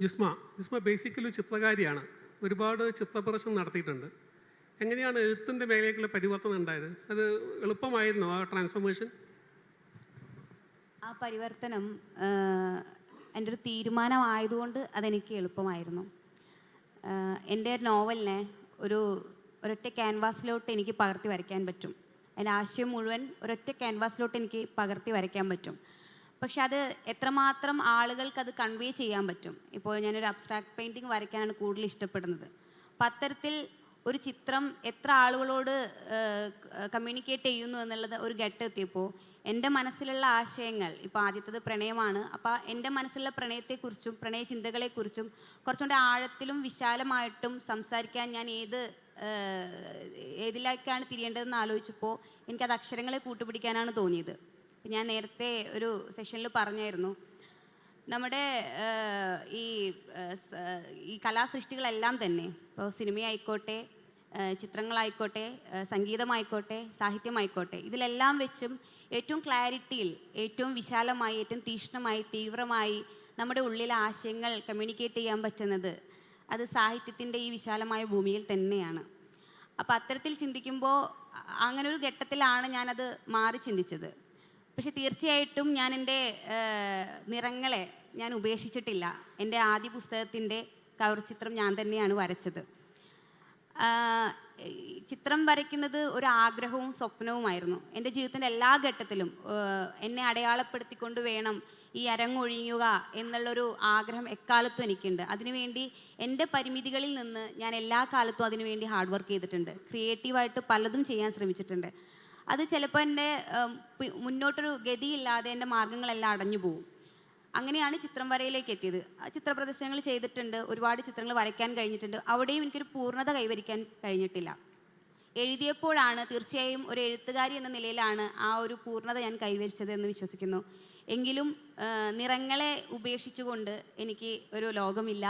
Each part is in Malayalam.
ജിസ്മ ബേസിക്കലി ചിത്രകാരിയാണ്. ഒരുപാട് ചിത്രപ്രദർശനം നടത്തിയിട്ടുണ്ട്. എങ്ങനെയാണ് എഴുത്തിൻ്റെ മേഖലയിലേക്കുള്ള പരിവർത്തനം ഉണ്ടായത്? അത് എളുപ്പമായിരുന്നു ആ ട്രാൻസ്ഫോർമേഷൻ? ആ പരിവർത്തനം എൻ്റെ ഒരു തീരുമാനമായതുകൊണ്ട് അതെനിക്ക് എളുപ്പമായിരുന്നു. എൻ്റെ നോവലിനെ ഒരൊറ്റ ക്യാൻവാസിലോട്ട് എനിക്ക് പകർത്തി വരയ്ക്കാൻ പറ്റും. അതിൻ്റെ ആശയം മുഴുവൻ ഒരൊറ്റ ക്യാൻവാസിലോട്ട് എനിക്ക് പകർത്തി വരയ്ക്കാൻ പറ്റും. പക്ഷെ അത് എത്രമാത്രം ആളുകൾക്ക് അത് കൺവേ ചെയ്യാൻ പറ്റും. ഇപ്പോൾ ഞാനൊരു അബ്സ്ട്രാക്ട് പെയിൻറ്റിങ് വരയ്ക്കാനാണ് കൂടുതൽ ഇഷ്ടപ്പെടുന്നത്. അപ്പം അത്തരത്തിൽ ഒരു ചിത്രം എത്ര ആളുകളോട് കമ്മ്യൂണിക്കേറ്റ് ചെയ്യുന്നു എന്നുള്ളത് ഒരു ഘട്ടം എത്തിയപ്പോൾ എൻ്റെ മനസ്സിലുള്ള ആശയങ്ങൾ, ഇപ്പോൾ ആദ്യത്തേത് പ്രണയമാണ്. അപ്പോൾ എൻ്റെ മനസ്സിലുള്ള പ്രണയത്തെക്കുറിച്ചും പ്രണയ ചിന്തകളെക്കുറിച്ചും കുറച്ചുകൂടി ആഴത്തിലും വിശാലമായിട്ടും സംസാരിക്കാൻ ഞാൻ ഏതിലേക്കാണ് തിരിയേണ്ടതെന്ന് ആലോചിച്ചപ്പോൾ എനിക്കത് അക്ഷരങ്ങളെ കൂട്ടുപിടിക്കാനാണ് തോന്നിയത്. ഞാൻ നേരത്തെ ഒരു സെഷനിൽ പറഞ്ഞായിരുന്നു, നമ്മുടെ ഈ കലാസൃഷ്ടികളെല്ലാം തന്നെ, ഇപ്പോൾ സിനിമയായിക്കോട്ടെ, ചിത്രങ്ങളായിക്കോട്ടെ, സംഗീതമായിക്കോട്ടെ, സാഹിത്യമായിക്കോട്ടെ, ഇതിലെല്ലാം വെച്ചും ഏറ്റവും ക്ലാരിറ്റിയിൽ, ഏറ്റവും വിശാലമായി, ഏറ്റവും തീക്ഷ്ണമായി, തീവ്രമായി നമ്മുടെ ഉള്ളിലെ ആശയങ്ങൾ കമ്മ്യൂണിക്കേറ്റ് ചെയ്യാൻ പറ്റുന്നത് അത് സാഹിത്യത്തിൻ്റെ ഈ വിശാലമായ ഭൂമിയിൽ തന്നെയാണ്. അപ്പോൾ അത്തരത്തിൽ ചിന്തിക്കുമ്പോൾ അങ്ങനെ ഒരു ഘട്ടത്തിലാണ് ഞാനത് മാറി ചിന്തിച്ചത്. പക്ഷെ തീർച്ചയായിട്ടും ഞാൻ എൻ്റെ നിറങ്ങളെ ഞാൻ ഉപേക്ഷിച്ചിട്ടില്ല. എൻ്റെ ആദ്യ പുസ്തകത്തിൻ്റെ കവർ ചിത്രം ഞാൻ തന്നെയാണ് വരച്ചത്. ചിത്രം വരയ്ക്കുന്നത് ഒരു ആഗ്രഹവും സ്വപ്നവുമായിരുന്നു. എൻ്റെ ജീവിതത്തിൻ്റെ എല്ലാ ഘട്ടത്തിലും എന്നെ അടയാളപ്പെടുത്തിക്കൊണ്ട് വേണം ഈ അരങ്ങൊഴിയുക എന്നുള്ളൊരു ആഗ്രഹം എക്കാലത്തും എനിക്കുണ്ട്. അതിനുവേണ്ടി എൻ്റെ പരിമിതികളിൽ നിന്ന് ഞാൻ എല്ലാ കാലത്തും അതിനുവേണ്ടി ഹാർഡ് വർക്ക് ചെയ്തിട്ടുണ്ട്. ക്രിയേറ്റീവായിട്ട് പലതും ചെയ്യാൻ ശ്രമിച്ചിട്ടുണ്ട്. അത് ചിലപ്പോൾ എൻ്റെ മുന്നോട്ടൊരു ഗതിയില്ലാതെ എൻ്റെ മാർഗങ്ങളെല്ലാം അടഞ്ഞു പോകും. അങ്ങനെയാണ് ചിത്രം വരയിലേക്ക് എത്തിയത്. ചിത്ര പ്രദർശനങ്ങൾ ചെയ്തിട്ടുണ്ട്, ഒരുപാട് ചിത്രങ്ങൾ വരയ്ക്കാൻ കഴിഞ്ഞിട്ടുണ്ട്. അവിടെയും എനിക്കൊരു പൂർണ്ണത കൈവരിക്കാൻ കഴിഞ്ഞിട്ടില്ല. എഴുതിയപ്പോഴാണ്, തീർച്ചയായും ഒരു എഴുത്തുകാരി എന്ന നിലയിലാണ് ആ ഒരു പൂർണ്ണത ഞാൻ കൈവരിച്ചത് എന്ന് വിശ്വസിക്കുന്നു. എങ്കിലും നിറങ്ങളെ ഉപേക്ഷിച്ചുകൊണ്ട് എനിക്ക് ഒരു ലോകമില്ല.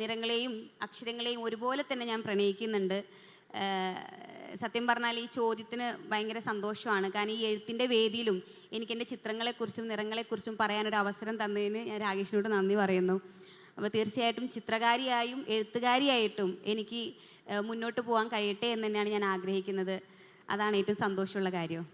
നിറങ്ങളെയും അക്ഷരങ്ങളെയും ഒരുപോലെ തന്നെ ഞാൻ പ്രണയിക്കുന്നുണ്ട്. സത്യം പറഞ്ഞാൽ ഈ ചോദ്യത്തിന് ഭയങ്കര സന്തോഷമാണ്. കാരണം ഈ എഴുത്തിൻ്റെ വേദിയിലും എനിക്ക് എൻ്റെ ചിത്രങ്ങളെക്കുറിച്ചും നിറങ്ങളെക്കുറിച്ചും പറയാനൊരു അവസരം തന്നതിന് ഞാൻ രാകേഷിനോട് നന്ദി പറയുന്നു. അപ്പോൾ തീർച്ചയായിട്ടും ചിത്രകാരിയായും എഴുത്തുകാരിയായിട്ടും എനിക്ക് മുന്നോട്ട് പോകാൻ കഴിയട്ടെ എന്ന് തന്നെയാണ് ഞാൻ ആഗ്രഹിക്കുന്നത്. അതാണ് ഏറ്റവും സന്തോഷമുള്ള കാര്യം.